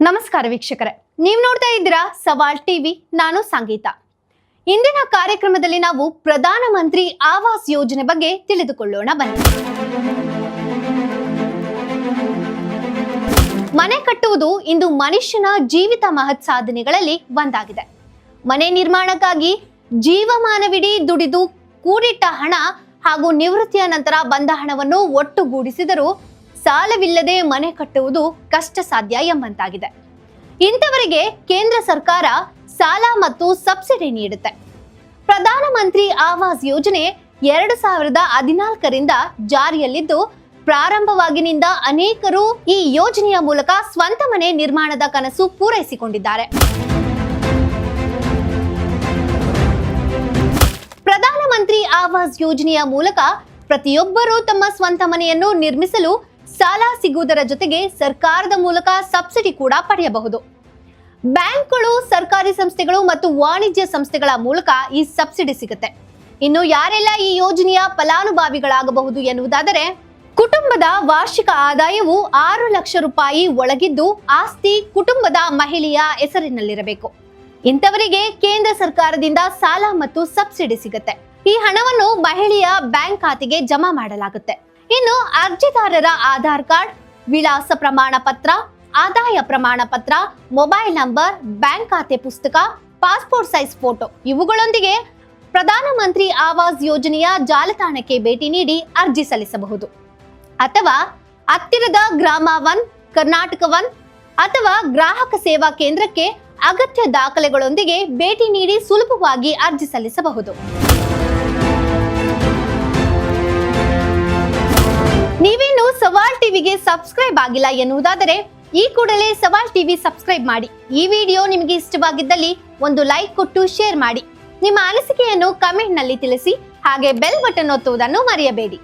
ನಮಸ್ಕಾರ ವೀಕ್ಷಕರೇ, ನೀವು ನೋಡ್ತಾ ಇದ್ದೀರಾ ಸವಾಲ್ ಟಿವಿ. ನಾನು ಸಂಗೀತ. ಇಂದಿನ ಕಾರ್ಯಕ್ರಮದಲ್ಲಿ ನಾವು ಪ್ರಧಾನಮಂತ್ರಿ ಆವಾಸ್ ಯೋಜನೆ ಬಗ್ಗೆ ತಿಳಿದುಕೊಳ್ಳೋಣ ಬನ್ನಿ. ಮನೆ ಕಟ್ಟುವುದು ಇಂದು ಮನುಷ್ಯನ ಜೀವಿತ ಮಹತ್ ಸಾಧನೆಗಳಲ್ಲಿ ಒಂದಾಗಿದೆ. ಮನೆ ನಿರ್ಮಾಣಕ್ಕಾಗಿ ಜೀವಮಾನವಿಡೀ ದುಡಿದು ಕೂಡಿಟ್ಟ ಹಣ ಹಾಗೂ ನಿವೃತ್ತಿಯ ನಂತರ ಬಂದ ಹಣವನ್ನು ಒಟ್ಟುಗೂಡಿಸಿದರೂ ಸಾಲವಿಲ್ಲದೆ ಮನೆ ಕಟ್ಟುವುದು ಕಷ್ಟ ಸಾಧ್ಯ ಎಂಬಂತಾಗಿದೆ. ಇಂಥವರಿಗೆ ಕೇಂದ್ರ ಸರ್ಕಾರ ಸಾಲ ಮತ್ತು ಸಬ್ಸಿಡಿ ನೀಡುತ್ತೆ. ಪ್ರಧಾನಮಂತ್ರಿ ಆವಾಸ್ ಯೋಜನೆ 2014ರಿಂದ ಜಾರಿಯಲ್ಲಿದ್ದು, ಪ್ರಾರಂಭವಾಗಿನಿಂದ ಅನೇಕರು ಈ ಯೋಜನೆಯ ಮೂಲಕ ಸ್ವಂತ ಮನೆ ನಿರ್ಮಾಣದ ಕನಸು ಪೂರೈಸಿಕೊಂಡಿದ್ದಾರೆ. ಪ್ರಧಾನಮಂತ್ರಿ ಆವಾಸ್ ಯೋಜನೆಯ ಮೂಲಕ ಪ್ರತಿಯೊಬ್ಬರೂ ತಮ್ಮ ಸ್ವಂತ ಮನೆಯನ್ನು ನಿರ್ಮಿಸಲು ಸಾಲ ಸಿಗುವುದರ ಜೊತೆಗೆ ಸರ್ಕಾರದ ಮೂಲಕ ಸಬ್ಸಿಡಿ ಕೂಡ ಪಡೆಯಬಹುದು. ಬ್ಯಾಂಕ್ಗಳು, ಸರ್ಕಾರಿ ಸಂಸ್ಥೆಗಳು ಮತ್ತು ವಾಣಿಜ್ಯ ಸಂಸ್ಥೆಗಳ ಮೂಲಕ ಈ ಸಬ್ಸಿಡಿ ಸಿಗುತ್ತೆ. ಇನ್ನು ಯಾರೆಲ್ಲ ಈ ಯೋಜನೆಯ ಫಲಾನುಭವಿಗಳಾಗಬಹುದು ಎನ್ನುವುದಾದರೆ, ಕುಟುಂಬದ ವಾರ್ಷಿಕ ಆದಾಯವು 6 ಲಕ್ಷ ರೂಪಾಯಿ ಒಳಗಿದ್ದು ಆಸ್ತಿ ಕುಟುಂಬದ ಮಹಿಳೆಯ ಹೆಸರಿನಲ್ಲಿರಬೇಕು. ಇಂಥವರಿಗೆ ಕೇಂದ್ರ ಸರ್ಕಾರದಿಂದ ಸಾಲ ಮತ್ತು ಸಬ್ಸಿಡಿ ಸಿಗುತ್ತೆ. ಈ ಹಣವನ್ನು ಮಹಿಳೆಯ ಬ್ಯಾಂಕ್ ಖಾತೆಗೆ ಜಮಾ ಮಾಡಲಾಗುತ್ತೆ. ಇನ್ನು ಅರ್ಜಿದಾರರ ಆಧಾರ್ ಕಾರ್ಡ್, ವಿಳಾಸ ಪ್ರಮಾಣ ಪತ್ರ, ಆದಾಯ ಪ್ರಮಾಣ ಪತ್ರ, ಮೊಬೈಲ್ ನಂಬರ್, ಬ್ಯಾಂಕ್ ಖಾತೆ ಪುಸ್ತಕ, ಪಾಸ್ಪೋರ್ಟ್ ಸೈಜ್ ಫೋಟೋ ಇವುಗಳೊಂದಿಗೆ ಪ್ರಧಾನಮಂತ್ರಿ ಆವಾಸ್ ಯೋಜನೆಯ ಜಾಲತಾಣಕ್ಕೆ ಭೇಟಿ ನೀಡಿ ಅರ್ಜಿ ಸಲ್ಲಿಸಬಹುದು. ಅಥವಾ ಹತ್ತಿರದ ಗ್ರಾಮ 1, ಕರ್ನಾಟಕ 1 ಅಥವಾ ಗ್ರಾಹಕ ಸೇವಾ ಕೇಂದ್ರಕ್ಕೆ ಅಗತ್ಯ ದಾಖಲೆಗಳೊಂದಿಗೆ ಭೇಟಿ ನೀಡಿ ಸುಲಭವಾಗಿ ಅರ್ಜಿ ಸಲ್ಲಿಸಬಹುದು. ನೀವೇನು ಸವಾಲ್ ಟಿವಿಗೆ ಸಬ್ಸ್ಕ್ರೈಬ್ ಆಗಿಲ್ಲ ಎನ್ನುವುದಾದರೆ ಈ ಕೂಡಲೇ ಸವಾಲ್ ಟಿವಿ ಸಬ್ಸ್ಕ್ರೈಬ್ ಮಾಡಿ. ಈ ವಿಡಿಯೋ ನಿಮಗೆ ಇಷ್ಟವಾಗಿದ್ದಲ್ಲಿ ಒಂದು ಲೈಕ್ ಕೊಟ್ಟು ಶೇರ್ ಮಾಡಿ. ನಿಮ್ಮ ಅನಿಸಿಕೆಯನ್ನು ಕಮೆಂಟ್ ನಲ್ಲಿ ತಿಳಿಸಿ. ಹಾಗೆ ಬೆಲ್ ಬಟನ್ ಒತ್ತುವುದನ್ನು ಮರೆಯಬೇಡಿ.